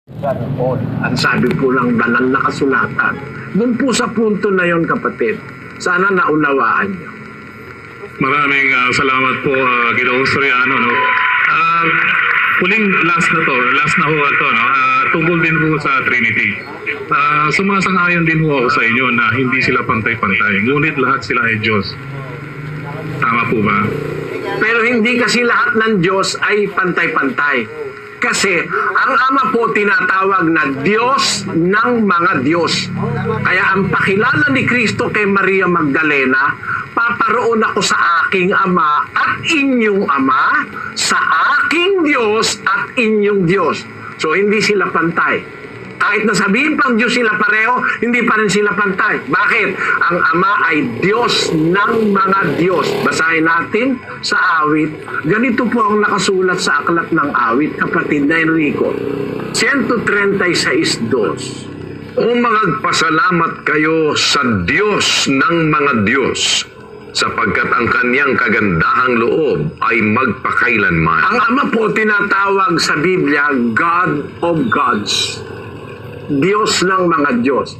Ang sabi po ng banal na kasulatan. Doon po sa punto na yon, kapatid, sana naunawaan niyo. Maraming salamat po, Ginoong Soriano. No? Huling last na ho ito, no? Tungkol din po sa Trinity. Sumasang-ayon din ho ako sa inyo na hindi sila pantay-pantay, ngunit lahat sila ay Diyos. Tama po ba? Pero hindi kasi lahat ng Diyos ay pantay-pantay. Kasi ang Ama po tinatawag na Diyos ng mga Diyos. Kaya ang pakilala ni Kristo kay Maria Magdalena, paparoon ako sa aking Ama at inyong Ama, sa aking Diyos at inyong Diyos. So hindi sila pantay. Kahit nasabihin pang Diyos sila pareho, hindi pa rin sila pantay. Bakit? Ang Ama ay Diyos ng mga Diyos. Basahin natin sa awit. Ganito po ang nakasulat sa aklat ng awit, kapatid na Enrico. 136:2. O magpasalamat kayo sa Diyos ng mga Diyos, sapagkat ang kanyang kagandahang loob ay magpakailanman. Ang Ama po tinatawag sa Biblia, God of Gods. Diyos ng mga Diyos.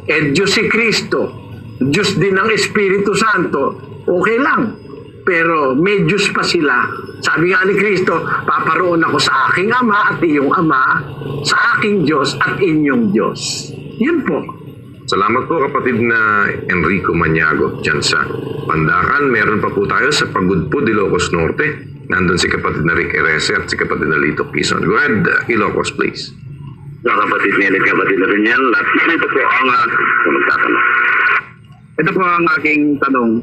Diyos si Kristo. Diyos din ng Espiritu Santo. Okay lang. Pero may Diyos pa sila. Sabi nga ni Kristo, paparoon ako sa aking Ama at iyong Ama, sa aking Diyos at inyong Diyos. Yun po. Salamat po, kapatid na Enrico Maniago dyan sa Pandakan. Meron pa po tayo sa Pagudpud, Ilocos Norte. Nandun si kapatid na Rick Erese at si kapatid na Lito Quezon. Go ahead, Ilocos, please. Sa kapatid niya, kapatid na rin yan. At ito po ang magtatanong. Ito po ang aking tanong.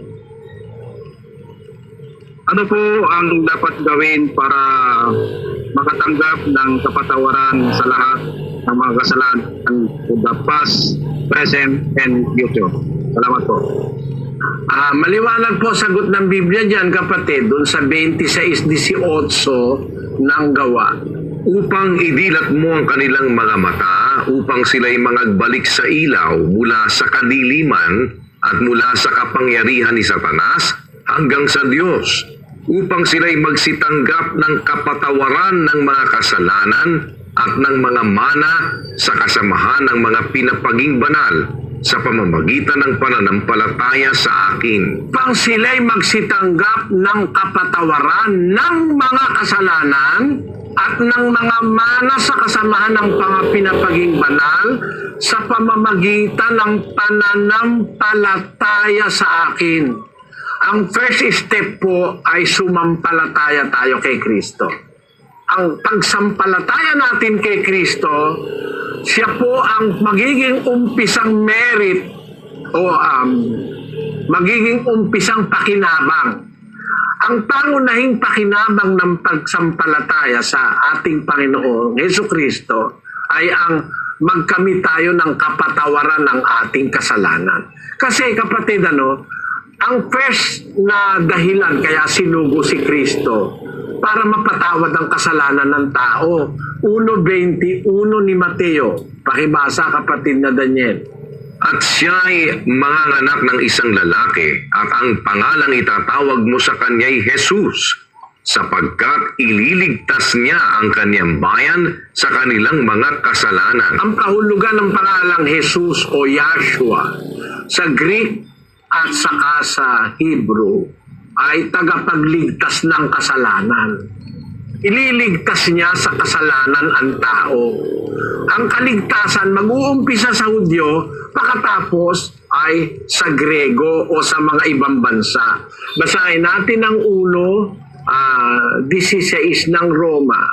Ano po ang dapat gawin para makatanggap ng kapatawaran sa lahat ng mga kasalanan to the past, present, and future? Salamat po. Maliwanag po sagot ng Biblia dyan, kapatid, doon sa 26:18 ng Gawa. Upang idilat mo ang kanilang mga mata, upang sila'y mangagbalik sa ilaw mula sa kadiliman at mula sa kapangyarihan ni Satanas hanggang sa Diyos, upang sila'y magsitanggap ng kapatawaran ng mga kasalanan at ng mga mana sa kasamahan ng mga pinapaging banal sa pamamagitan ng pananampalataya sa akin. Upang sila'y magsitanggap ng kapatawaran ng mga kasalanan at ng mga mana sa kasamahan ng mga pinapaging banal sa pamamagitan ng pananampalataya sa akin. Ang first step po ay sumampalataya tayo kay Kristo. Ang pagsampalataya natin kay Kristo, siya po ang magiging umpisang merit o magiging umpisang pakinabang. Ang pangunahing pakinabang ng pagsampalataya sa ating Panginoong Jesucristo ay ang magkamit tayo ng kapatawaran ng ating kasalanan. Kasi kapatid, ang first na dahilan kaya sinugo si Kristo para mapatawad ang kasalanan ng tao. 1:21 ni Mateo. Pakibasa, kapatid na Daniel. At siya'y manganganak ng isang lalaki at ang pangalang itatawag mo sa kanya'y Jesus, sapagkat ililigtas niya ang kanyang bayan sa kanilang mga kasalanan. Ang kahulugan ng pangalang Jesus o Yahshua sa Greek at saka sa Hebrew ay tagapagligtas ng kasalanan. Ililigtas niya sa kasalanan ang tao. Ang kaligtasan mag-uumpisa sa Hudyo, pakatapos ay sa Grego o sa mga ibang bansa. Basahin natin ang 1:16 ng Roma.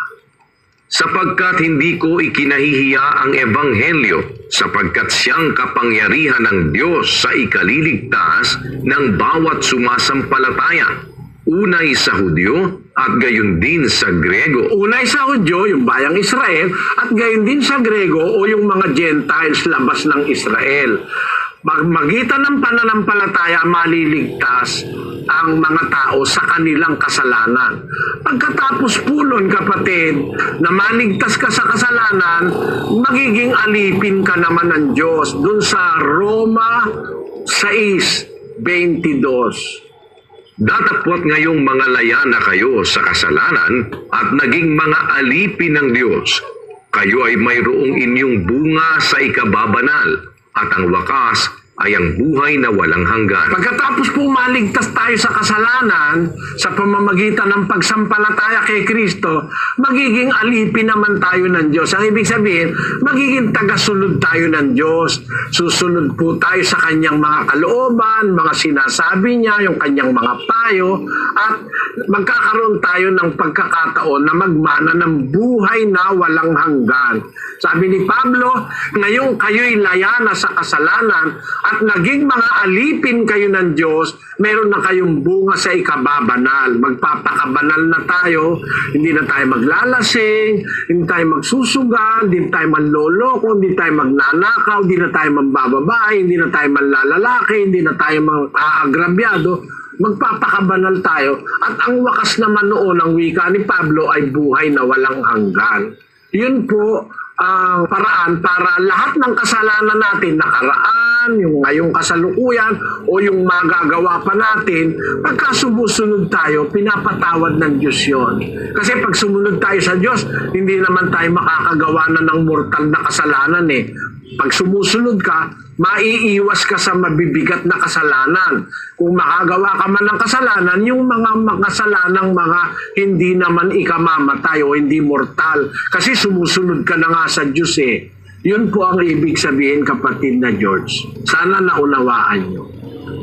Sapagkat hindi ko ikinahihiya ang ebanghelyo, sapagkat siyang kapangyarihan ng Diyos sa ikaliligtas ng bawat sumasampalataya, unay sa Hudyo at gayon din sa Grego. Unay sa Hudyo, yung bayang Israel, at gayon din sa Grego o yung mga Gentiles labas ng Israel. Magitan ng pananampalataya, maliligtas ang mga tao sa kanilang kasalanan. Pagkatapos po nun, kapatid, na maligtas ka sa kasalanan, magiging alipin ka naman ng Diyos. Dun sa Roma 6:22. Datapwat ngayong mga laya na kayo sa kasalanan at naging mga alipin ng Diyos Kayo ay mayroong inyong bunga sa ikababanal, at ang wakas ay ang buhay na walang hanggan. Pagkatapos po maligtas tayo sa kasalanan sa pamamagitan ng pagsampalataya kay Kristo, magiging alipin naman tayo ng Diyos. Ang ibig sabihin, magiging tagasunod tayo ng Diyos. Susunod po tayo sa kanyang mga kalooban, mga sinasabi niya, yung kanyang mga payo, at magkakaroon tayo ng pagkakataon na magmana ng buhay na walang hanggan. Sabi ni Pablo, ngayong kayo'y laya na sa kasalanan at naging mga alipin kayo ng Diyos, meron na kayong bunga sa ikababanal. Magpapakabanal na tayo, hindi na tayo maglalasing, hindi tayo magsusugal, hindi tayo manloloko, hindi tayo magnanakaw, hindi na tayo mambababae, hindi na tayo manlalalaki, hindi na tayo maagrabyado. Magpapakabanal tayo. At ang wakas naman noon ng wika ni Pablo ay buhay na walang hanggan. Yun po ang paraan para lahat ng kasalanan natin, nakaraan, yung ngayong kasalukuyan, o yung magagawa pa natin, pagka sumusunod tayo, pinapatawad ng Diyos yun. Kasi pag sumunod tayo sa Diyos, hindi naman tayo makakagawa na ng mortal na kasalanan eh. Pag sumusunod ka, maiiwas ka sa mabibigat na kasalanan. Kung makagawa ka man ng kasalanan, yung mga makasalanang mga hindi naman ikamamatay o hindi mortal. Kasi sumusunod ka na nga sa Diyos eh. Yun po ang ibig sabihin, kapatid na George. Sana naunawaan nyo.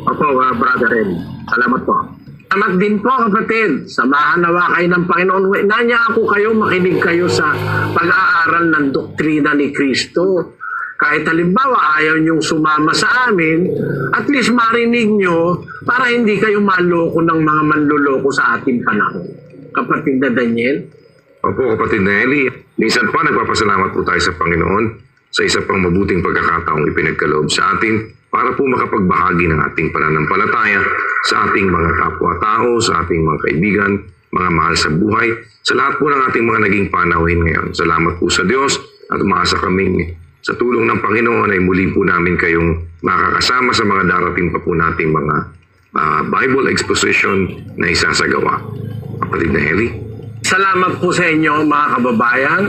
Opo, Brother Ed. Salamat po. Salamat din po, kapatid. Samahan nawa kayo ng Panginoon. Nanya ako kayo, makinig kayo sa pag-aaral ng doktrina ni Kristo. Kahit halimbawa ayaw niyong sumama sa amin, at least marinig nyo para hindi kayo maloko ng mga manloloko sa ating panahon. Kapatid na Daniel? Opo, kapatid na Eli. Minsan pa nagpapasalamat po tayo sa Panginoon sa isa pang mabuting pagkakataong ipinagkaloob sa atin para po makapagbahagi ng ating pananampalataya sa ating mga kapwa-tao, sa ating mga kaibigan, mga mahal sa buhay, sa lahat po ng ating mga naging panauhin ngayon. Salamat po sa Diyos at umaasa kaming sa tulong ng Panginoon ay muli po namin kayong makakasama sa mga darating pa po nating mga Bible exposition na isasagawa. Kapatid na Eli. Salamat po sa inyo mga kababayan.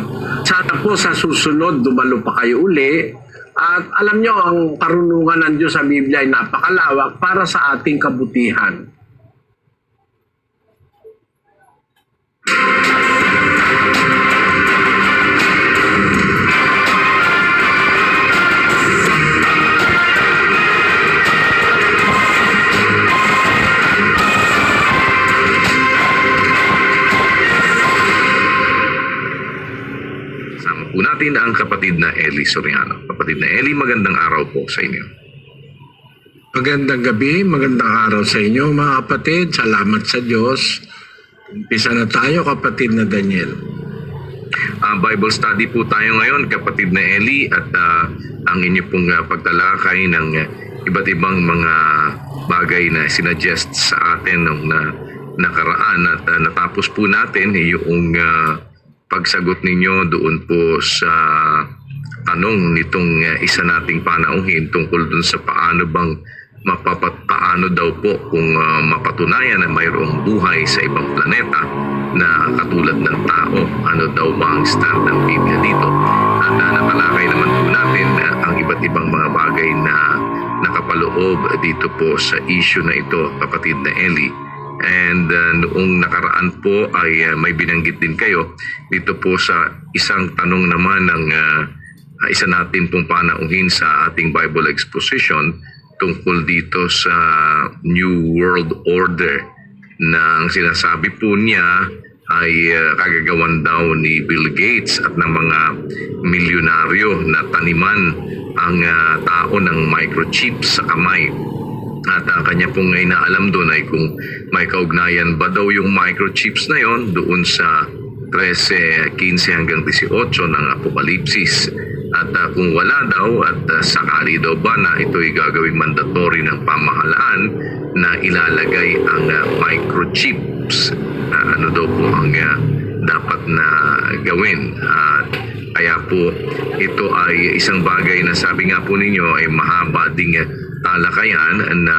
Sana po sa susunod dumalo pa kayo uli. At alam nyo, ang karunungan ng Diyos sa Biblia ay napakalawak para sa ating kabutihan. Po natin ang kapatid na Eli Soriano. Kapatid na Eli, magandang araw po sa inyo. Magandang gabi, magandang araw sa inyo mga kapatid. Salamat sa Diyos. Umpisa na tayo, kapatid na Daniel. Bible study po tayo ngayon, kapatid na Eli, at ang inyo pong pagtalakay ng iba't ibang mga bagay na sinuggest sa atin nung nakaraan at natapos po natin yung pagsagot ninyo doon po sa tanong nitong isa nating panauhin tungkol dun sa paano daw po kung mapatunayan na mayroong buhay sa ibang planeta na katulad ng tao. Ano daw ba ang stand ng Biblia dito? At nakalakay naman po natin ang iba't ibang mga bagay na nakapaloob dito po sa issue na ito, kapatid na Eli. And noong nakaraan po ay may binanggit din kayo dito po sa isang tanong naman ng isa natin pong panauhin sa ating Bible exposition tungkol dito sa New World Order na ang sinasabi po niya ay kagagawan daw ni Bill Gates at ng mga milyonaryo na taniman ang tao ng microchips sa kamay. At kanya pong inaalam doon ay kung may kaugnayan ba daw yung microchips na yon doon sa 13, 15 hanggang 18 ng Apokalipsis. At kung wala daw at sakali daw ba na ito'y gagawing mandatory ng pamahalaan na ilalagay ang microchips, ano daw po ang dapat na gawin. Kaya po ito ay isang bagay na sabi nga po ninyo ay mahaba ding talakayan na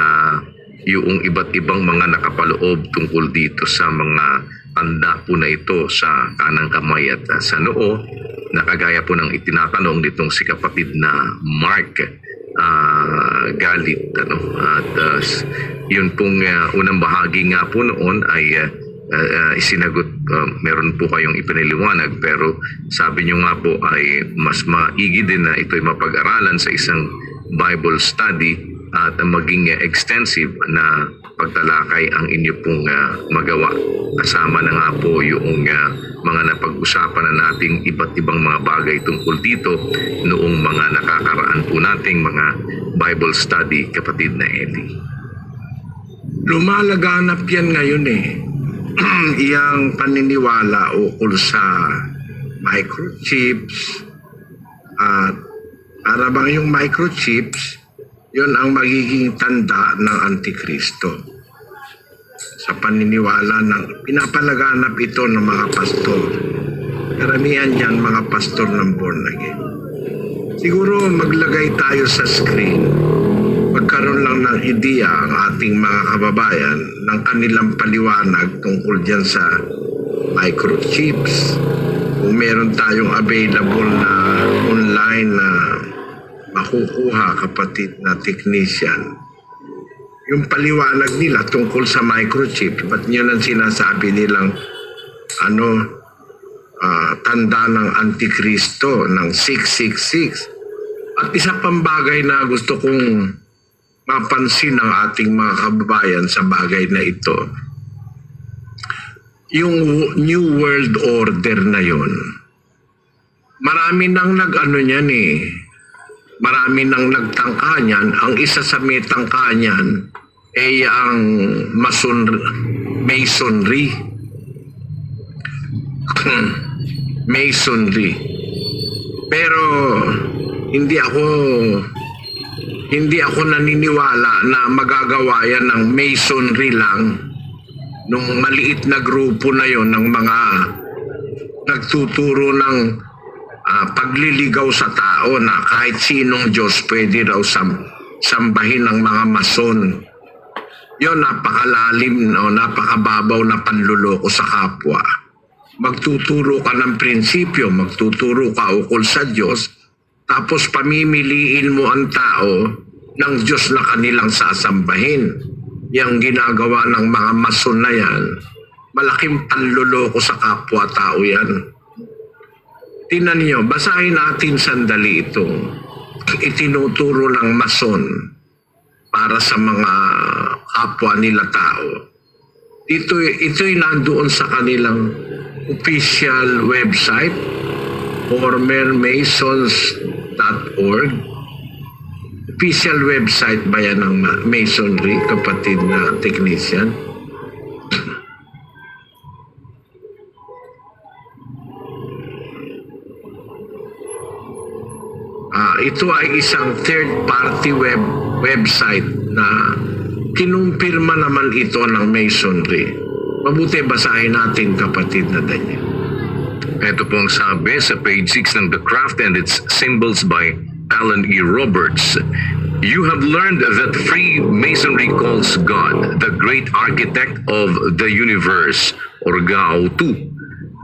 yung iba't ibang mga nakapaloob tungkol dito sa mga tanda po na ito sa kanang kamay at sa noo na kagaya po ng itinatanong nitong si kapatid na Mark Galit. At yun pong unang bahagi nga po noon ay isinagot, meron po kayong ipiniliwanag, pero sabi nyo nga po ay mas maigi din na ito'y mapag-aralan sa isang Bible study at maging extensive na pagtalakay ang inyo pong magawa. Kasama na nga po yung mga napag-usapan na nating iba't ibang mga bagay tungkol dito noong mga nakakaraan po nating mga Bible study, kapatid na Eli. Lumalaganap yan ngayon eh. Iyang paniniwala ukol sa microchips at para bang yung microchips yun ang magiging tanda ng Antikristo. Sa paniniwala ng pinapalaganap ito ng mga pastor. Karamihan dyan mga pastor ng born again. Siguro maglagay tayo sa screen. Magkaroon lang ng ideya ang ating mga kababayan ng kanilang paliwanag tungkol dyan sa microchips. Kung meron tayong available na online na makukuha, kapatid na technician, yung paliwanag nila tungkol sa microchip, ba't yun ang sinasabi nilang tanda ng Antikristo ng 666. At isa pang bagay na gusto kong mapansin ng ating mga kababayan sa bagay na ito, yung New World Order na yun, marami nang niyan eh. Marami nang nagtangka niyan. Ang isa sa may tangka niyan ay ang Masonry. Masonry. Pero hindi ako naniniwala na magagawa yan ng Masonry lang. Nung maliit na grupo na yon ng mga nagtuturo ng pagliligaw sa tao na kahit sinong Diyos pwede raw sambahin ng mga mason. Yun, napakalalim, napakababaw na panluloko sa kapwa. Magtuturo ka ng prinsipyo, magtuturo ka ukol sa Diyos, tapos pamimiliin mo ang tao ng Diyos na kanilang sasambahin. Yang ginagawa ng mga mason na yan, malaking panluloko sa kapwa-tao yan. Tingnan niyo, basahin natin sandali itong itinuturo ng mason para sa mga kapwa nila tao. Ito'y nandoon sa kanilang official website, formermasons.org. Official website ba yan ng Masonry, kapatid na technician? Ito ay isang third-party website na kinumpirma naman ito ng Masonry. Mabuti basahin natin, kapatid na Daniel. Ito pong sabi sa page 6 ng The Craft and its Symbols by Alan E. Roberts. You have learned that Freemasonry calls God the great architect of the universe, or Gao-Tu.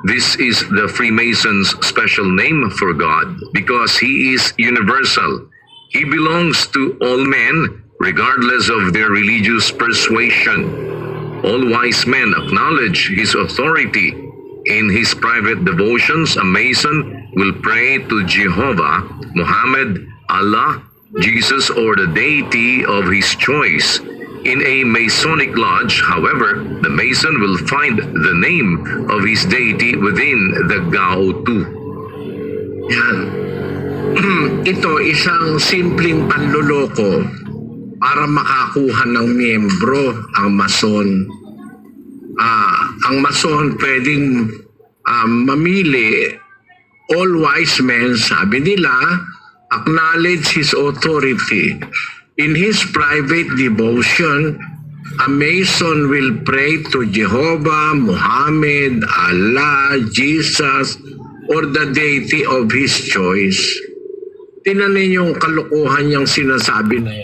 This is the Freemasons' special name for God because he is universal. He belongs to all men, regardless of their religious persuasion. All wise men acknowledge his authority. In his private devotions, a Mason will pray to Jehovah, Muhammad, Allah, Jesus, or the deity of his choice. In a Masonic lodge, however, the Mason will find the name of his deity within the Gao-Tu. Yan. Ito isang simpleng panluloko para makakuha ng miyembro ang Mason. Ang Mason pwedeng mamili. All wise men, sabi nila, acknowledge his authority. In his private devotion, a Mason will pray to Jehovah, Muhammad, Allah, Jesus, or the deity of his choice. Tingnan ninyo yung kalokohan niyang sinasabi na yan.